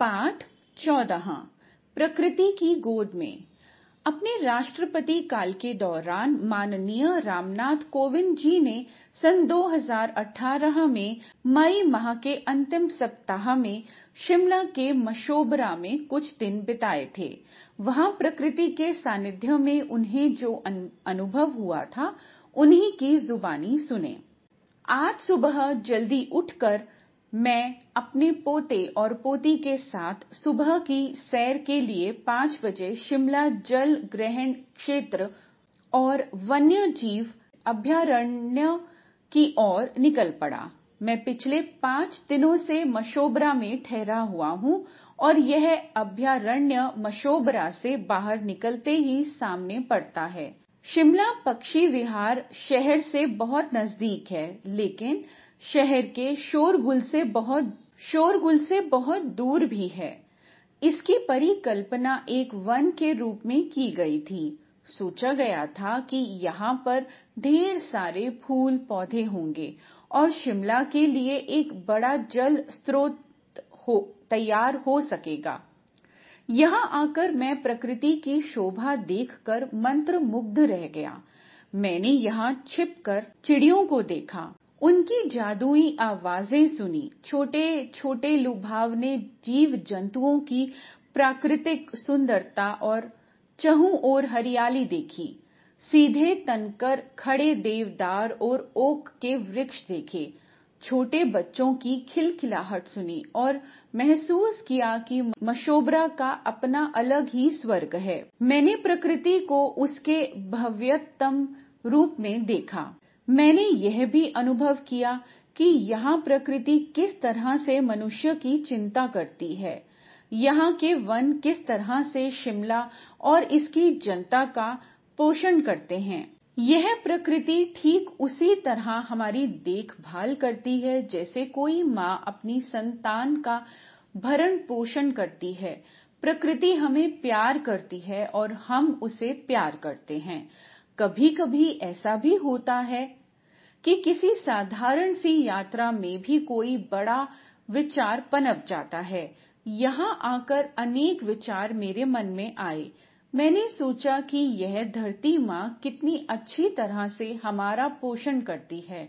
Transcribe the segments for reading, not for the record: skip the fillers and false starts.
पाठ 14 प्रकृति की गोद में। अपने राष्ट्रपति काल के दौरान माननीय रामनाथ कोविंद जी ने सन 2018 में मई माह के अंतिम सप्ताह में शिमला के मशोबरा में कुछ दिन बिताए थे। वहां प्रकृति के सानिध्य में उन्हें जो अनुभव हुआ था उन्हीं की जुबानी सुने। आज सुबह जल्दी उठकर मैं अपने पोते और पोती के साथ सुबह की सैर के लिए 5 बजे शिमला जल ग्रहण क्षेत्र और वन्य जीव अभयारण्य की ओर निकल पड़ा। मैं पिछले 5 दिनों से मशोबरा में ठहरा हुआ हूँ और यह अभयारण्य मशोबरा से बाहर निकलते ही सामने पड़ता है। शिमला पक्षी विहार शहर से बहुत नजदीक है, लेकिन शहर के शोरगुल से बहुत दूर भी है। इसकी परिकल्पना एक वन के रूप में की गई थी। सोचा गया था कि यहाँ पर ढेर सारे फूल पौधे होंगे और शिमला के लिए एक बड़ा जल स्रोत तैयार हो सकेगा। यहाँ आकर मैं प्रकृति की शोभा देखकर मंत्रमुग्ध रह गया। मैंने यहाँ छिपकर चिड़ियों को देखा, उनकी जादुई आवाजें सुनी, छोटे छोटे लुभावने जीव जंतुओं की प्राकृतिक सुंदरता और चहुं ओर हरियाली देखी। सीधे तनकर खड़े देवदार और ओक के वृक्ष देखे, छोटे बच्चों की खिलखिलाहट सुनी और महसूस किया कि मशोबरा का अपना अलग ही स्वर्ग है। मैंने प्रकृति को उसके भव्यतम रूप में देखा। मैंने यह भी अनुभव किया कि यहाँ प्रकृति किस तरह से मनुष्य की चिंता करती है। यहाँ के वन किस तरह से शिमला और इसकी जनता का पोषण करते हैं। यह प्रकृति ठीक उसी तरह हमारी देखभाल करती है जैसे कोई माँ अपनी संतान का भरण पोषण करती है। प्रकृति हमें प्यार करती है और हम उसे प्यार करते हैं। कभी कभी ऐसा भी होता है कि किसी साधारण सी यात्रा में भी कोई बड़ा विचार पनप जाता है। यहाँ आकर अनेक विचार मेरे मन में आए। मैंने सोचा कि यह धरती माँ कितनी अच्छी तरह से हमारा पोषण करती है,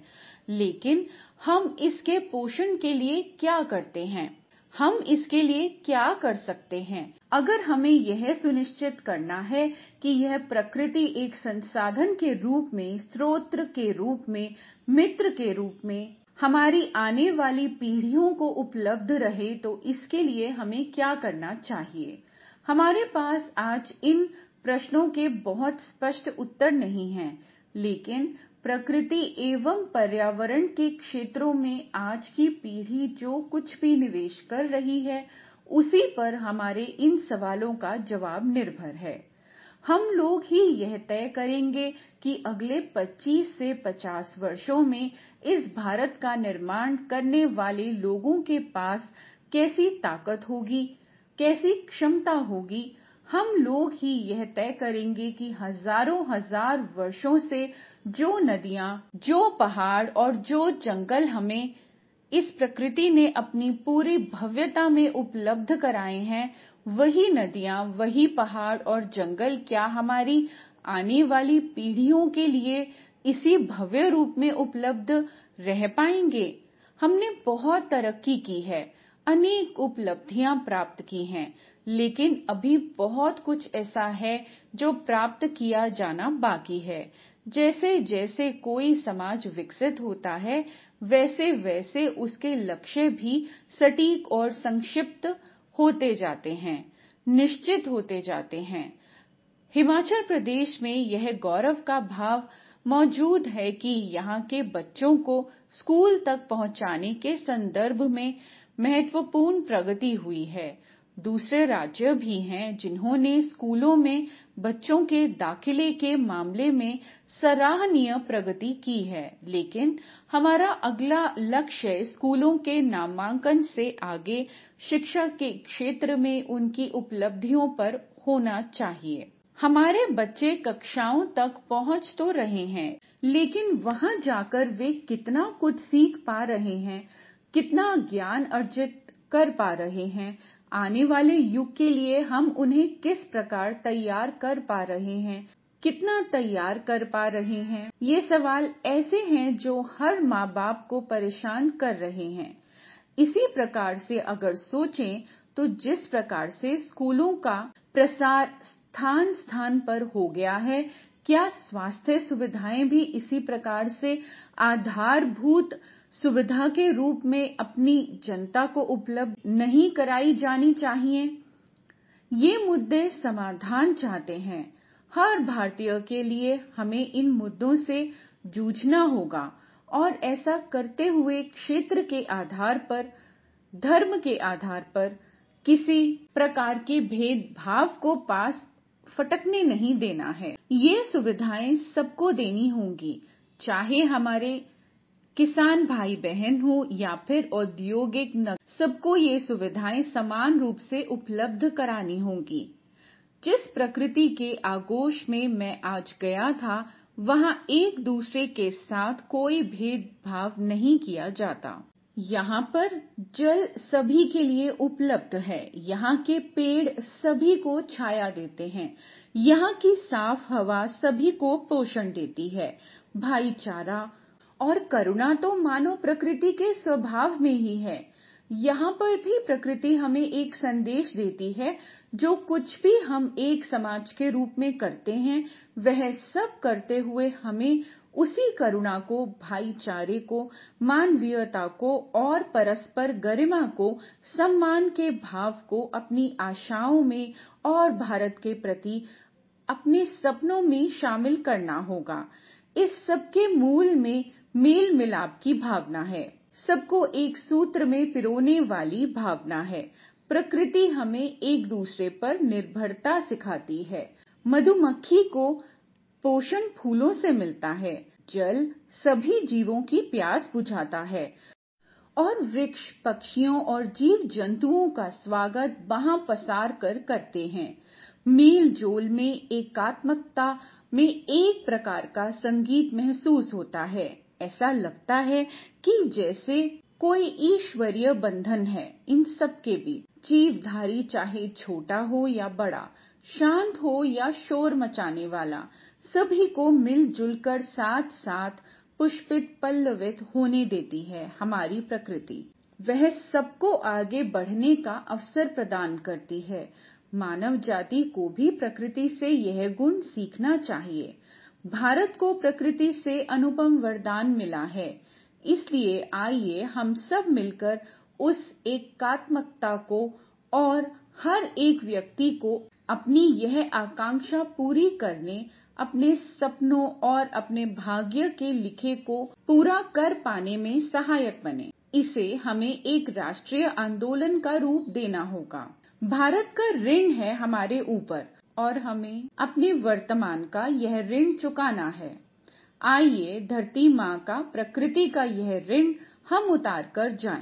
लेकिन हम इसके पोषण के लिए क्या करते हैं? हम इसके लिए क्या कर सकते हैं? अगर हमें यह सुनिश्चित करना है कि यह प्रकृति एक संसाधन के रूप में, स्रोत के रूप में, मित्र के रूप में हमारी आने वाली पीढ़ियों को उपलब्ध रहे, तो इसके लिए हमें क्या करना चाहिए? हमारे पास आज इन प्रश्नों के बहुत स्पष्ट उत्तर नहीं हैं, लेकिन प्रकृति एवं पर्यावरण के क्षेत्रों में आज की पीढ़ी जो कुछ भी निवेश कर रही है, उसी पर हमारे इन सवालों का जवाब निर्भर है। हम लोग ही यह तय करेंगे कि अगले 25 से 50 वर्षों में इस भारत का निर्माण करने वाले लोगों के पास कैसी ताकत होगी, कैसी क्षमता होगी। हम लोग ही यह तय करेंगे कि हजारों हजार वर्षों से जो नदियां, जो पहाड़ और जो जंगल हमें इस प्रकृति ने अपनी पूरी भव्यता में उपलब्ध कराए हैं, वही नदियां, वही पहाड़ और जंगल क्या हमारी आने वाली पीढ़ियों के लिए इसी भव्य रूप में उपलब्ध रह पाएंगे? हमने बहुत तरक्की की है, अनेक उपलब्धियां प्राप्त की हैं, लेकिन अभी बहुत कुछ ऐसा है जो प्राप्त किया जाना बाकी है। जैसे जैसे कोई समाज विकसित होता है, वैसे वैसे उसके लक्ष्य भी सटीक और संक्षिप्त होते जाते हैं, निश्चित होते जाते हैं। हिमाचल प्रदेश में यह गौरव का भाव मौजूद है कि यहाँ के बच्चों को स्कूल तक पहुँचाने के संदर्भ में महत्वपूर्ण प्रगति हुई है। दूसरे राज्य भी हैं जिन्होंने स्कूलों में बच्चों के दाखिले के मामले में सराहनीय प्रगति की है, लेकिन हमारा अगला लक्ष्य स्कूलों के नामांकन से आगे शिक्षा के क्षेत्र में उनकी उपलब्धियों पर होना चाहिए। हमारे बच्चे कक्षाओं तक पहुंच तो रहे हैं, लेकिन वहां जाकर वे कितना कुछ सीख पा रहे हैं, कितना ज्ञान अर्जित कर पा रहे हैं, आने वाले युग के लिए हम उन्हें किस प्रकार तैयार कर पा रहे हैं, कितना तैयार कर पा रहे हैं? ये सवाल ऐसे हैं जो हर माँ बाप को परेशान कर रहे हैं। इसी प्रकार से अगर सोचें तो जिस प्रकार से स्कूलों का प्रसार स्थान स्थान पर हो गया है, क्या स्वास्थ्य सुविधाएं भी इसी प्रकार से आधारभूत सुविधा के रूप में अपनी जनता को उपलब्ध नहीं कराई जानी चाहिए? ये मुद्दे समाधान चाहते हैं। हर भारतीय के लिए हमें इन मुद्दों से जूझना होगा और ऐसा करते हुए क्षेत्र के आधार पर, धर्म के आधार पर किसी प्रकार के भेदभाव को पास फटकने नहीं देना है। ये सुविधाएं सबको देनी होंगी, चाहे हमारे किसान भाई बहन हो या फिर औद्योगिक नगर, सबको ये सुविधाएं समान रूप से उपलब्ध करानी होंगी। जिस प्रकृति के आगोश में मैं आज गया था, वहाँ एक दूसरे के साथ कोई भेदभाव नहीं किया जाता। यहाँ पर जल सभी के लिए उपलब्ध है, यहाँ के पेड़ सभी को छाया देते हैं, यहाँ की साफ हवा सभी को पोषण देती है। भाईचारा और करुणा तो मानव प्रकृति के स्वभाव में ही है। यहाँ पर भी प्रकृति हमें एक संदेश देती है, जो कुछ भी हम एक समाज के रूप में करते हैं, वह सब करते हुए हमें उसी करुणा को, भाईचारे को, मानवीयता को और परस्पर गरिमा को, सम्मान के भाव को अपनी आशाओं में और भारत के प्रति अपने सपनों में शामिल करना होगा। इस सब के मूल में मेल मिलाप की भावना है, सबको एक सूत्र में पिरोने वाली भावना है। प्रकृति हमें एक दूसरे पर निर्भरता सिखाती है। मधुमक्खी को पोषण फूलों से मिलता है, जल सभी जीवों की प्यास बुझाता है और वृक्ष पक्षियों और जीव जंतुओं का स्वागत वहां पसार कर करते हैं। मेल जोल में एकात्मकता में एक प्रकार का संगीत महसूस होता है। ऐसा लगता है कि जैसे कोई ईश्वरीय बंधन है इन सब के बीच। जीवधारी चाहे छोटा हो या बड़ा, शांत हो या शोर मचाने वाला, सभी को मिलजुल कर साथ साथ पुष्पित पल्लवित होने देती है हमारी प्रकृति। वह सबको आगे बढ़ने का अवसर प्रदान करती है। मानव जाति को भी प्रकृति से यह गुण सीखना चाहिए। भारत को प्रकृति से अनुपम वरदान मिला है, इसलिए आइए हम सब मिलकर उस एकात्मकता को और हर एक व्यक्ति को अपनी यह आकांक्षा पूरी करने, अपने सपनों और अपने भाग्य के लिखे को पूरा कर पाने में सहायक बने। इसे हमें एक राष्ट्रीय आंदोलन का रूप देना होगा। भारत का ऋण है हमारे ऊपर और हमें अपने वर्तमान का यह ऋण चुकाना है। आइए धरती माँ का, प्रकृति का यह ऋण हम उतार कर जाएं।